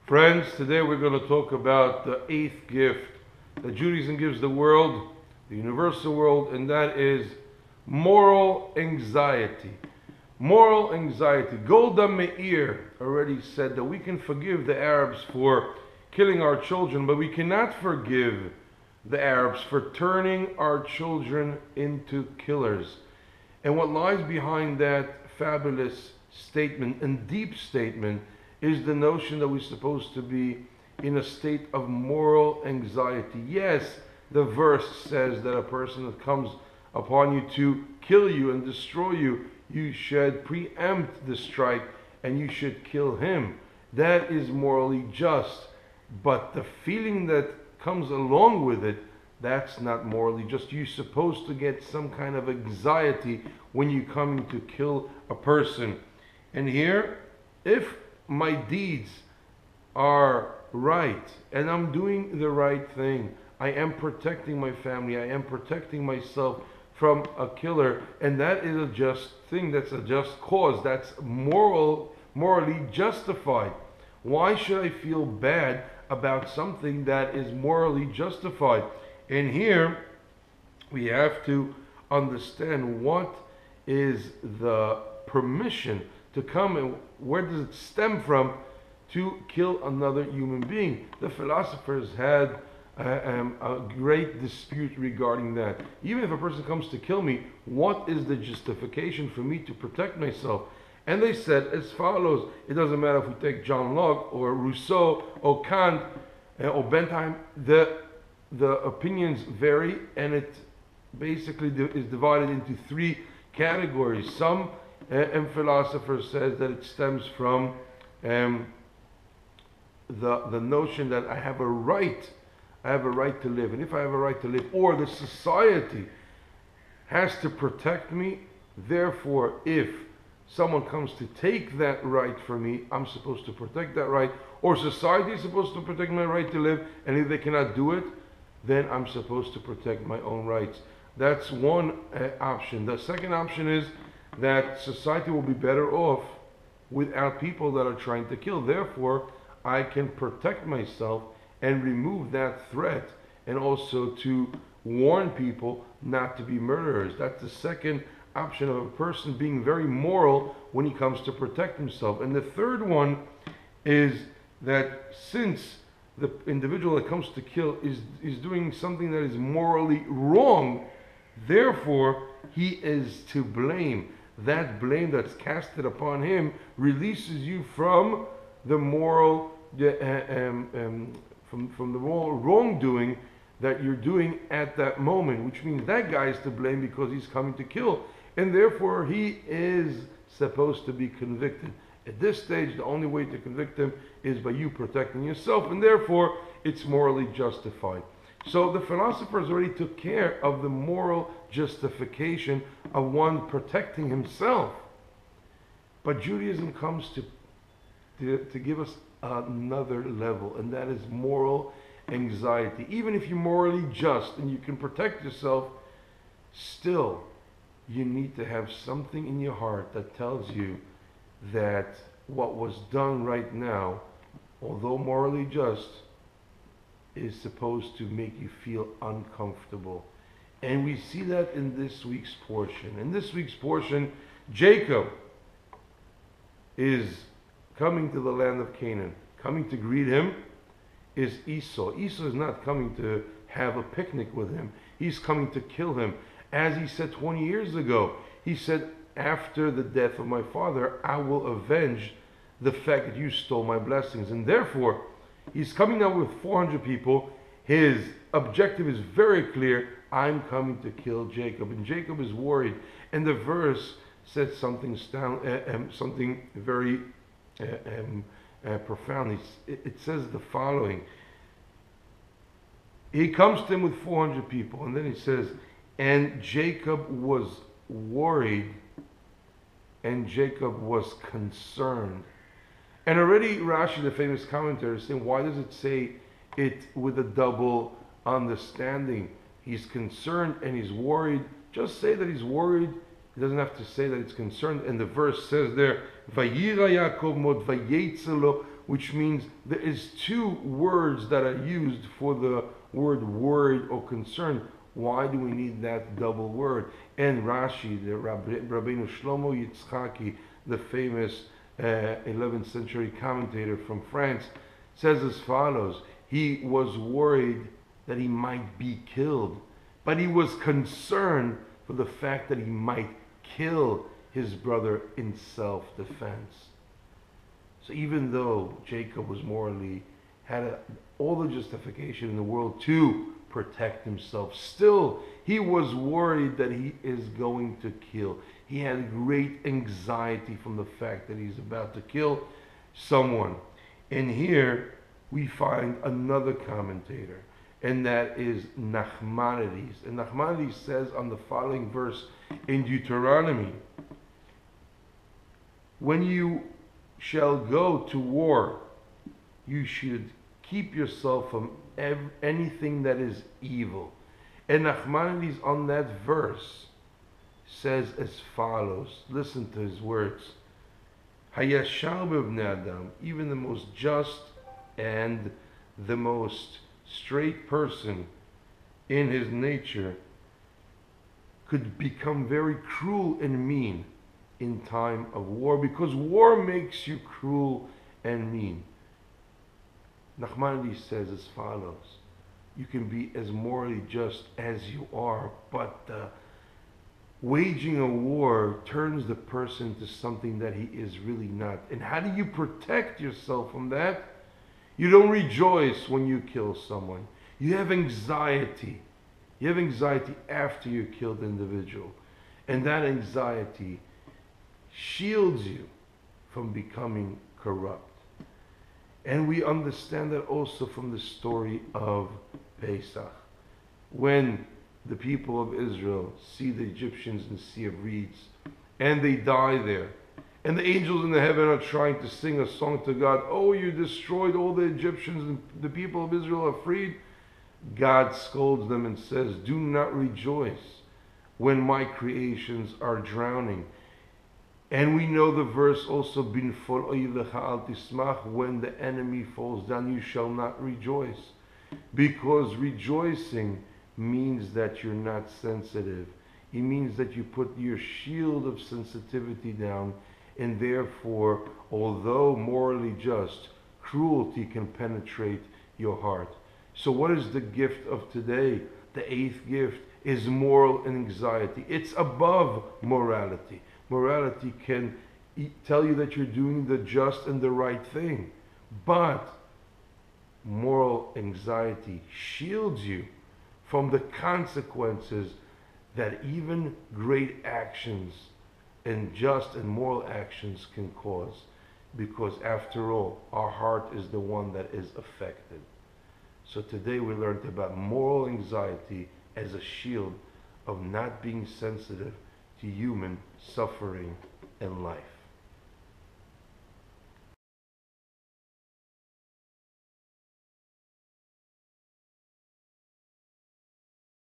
Friends, today we're going to talk about the eighth gift that Judaism gives the world, the universal world, and that is moral anxiety. Moral anxiety. Golda Meir already said that we can forgive the Arabs for killing our children, but we cannot forgive the Arabs for turning our children into killers. And what lies behind that fabulous statement and deep statement is the notion that we're supposed to be in a state of moral anxiety. Yes, the verse says that a person that comes upon you to kill you and destroy you, you should preempt the strike and you should kill him. That is morally just. But the feeling that comes along with it, that's not morally just. You're supposed to get some kind of anxiety when you're coming to kill a person. And here, if my deeds are right and I'm doing the right thing, I am protecting my family, I am protecting myself from a killer, and that is a just thing, that's a just cause, that's morally justified. Why should I feel bad about something that is morally justified? And here we have to understand what is the permission to come and where does it stem from to kill another human being. The philosophers had a great dispute regarding that. Even if a person comes to kill me, what is the justification for me to protect myself? And they said as follows: it doesn't matter if we take John Locke or Rousseau or Kant or Bentham, the opinions vary, and it basically is divided into three categories. Some philosophers says that it stems from the notion that I have a right to live, and if I have a right to live, or the society has to protect me, therefore if someone comes to take that right from me, I'm supposed to protect that right, or society is supposed to protect my right to live, and if they cannot do it, then I'm supposed to protect my own rights. That's one option. The second option is that society will be better off without people that are trying to kill. Therefore, I can protect myself and remove that threat, and also to warn people not to be murderers. That's the second option of a person being very moral when he comes to protect himself. And the third one is that since the individual that comes to kill is doing something that is morally wrong, therefore he is to blame. That blame that's casted upon him releases you from the moral from the wrongdoing that you're doing at that moment, which means that guy is to blame because he's coming to kill, and therefore he is supposed to be convicted. At this stage, the only way to convict him is by you protecting yourself, and therefore it's morally justified. So the philosophers already took care of the moral justification of one protecting himself. But Judaism comes to give us another level, and that is moral anxiety. Even if you're morally just and you can protect yourself, still you need to have something in your heart that tells you that what was done right now, although morally just, is supposed to make you feel uncomfortable. And we see that in this week's portion. In this week's portion, Jacob is coming to the land of Canaan. Coming to greet him is Esau. Esau is not coming to have a picnic with him. He's coming to kill him. As he said 20 years ago, he said, after the death of my father, I will avenge the fact that you stole my blessings. And therefore, he's coming now with 400 people. His objective is very clear. I'm coming to kill Jacob. And Jacob is worried. And the verse says something very profound. It says the following. He comes to him with 400 people. And then he says, and Jacob was worried, and Jacob was concerned. And already Rashi, the famous commentator, is saying, why does it say it with a double understanding? He's concerned and he's worried. Just say that he's worried. He doesn't have to say that it's concerned. And the verse says there, Vayira Yaakov mod vayetzelo which means there is two words that are used for the word worried or concerned. Why do we need that double word? And Rashi, the Rabbeinu Shlomo Yitzchaki, the famous 11th century commentator from France, says as follows: he was worried that he might be killed, but he was concerned for the fact that he might kill his brother in self-defense. So even though Jacob was morally, had all the justification in the world to protect himself, still he was worried that he is going to kill. He had great anxiety from the fact that he's about to kill someone. And here we find another commentator, and that is Nachmanides. And Nachmanides says on the following verse in Deuteronomy: when you shall go to war, you should keep yourself from anything that is evil. And Nachmanides on that verse says as follows. Listen to his words. Hayashar b'bnei Adam, even the most just and the most straight person in his nature, could become very cruel and mean in time of war, because war makes you cruel and mean. Nachmanides says as follows: you can be as morally just as you are, but waging a war turns the person to something that he is really not. And how do you protect yourself from that? You don't rejoice when you kill someone. You have anxiety. You have anxiety after you kill the individual. And that anxiety shields you from becoming corrupt. And we understand that also from the story of Pesach. When the people of Israel see the Egyptians in the Sea of Reeds, and they die there, and the angels in the heaven are trying to sing a song to God: oh, you destroyed all the Egyptians and the people of Israel are freed. God scolds them and says, do not rejoice when my creations are drowning. And we know the verse also, bin fol oivecha al tismach, when the enemy falls down, you shall not rejoice. Because rejoicing means that you're not sensitive. It means that you put your shield of sensitivity down, and therefore, although morally just, cruelty can penetrate your heart. So what is the gift of today? The eighth gift is moral anxiety. It's above morality. Morality can tell you that you're doing the just and the right thing, but moral anxiety shields you from the consequences that even great actions and just and moral actions can cause, because after all, our heart is the one that is affected. So today we learned about moral anxiety as a shield of not being sensitive to human suffering and life.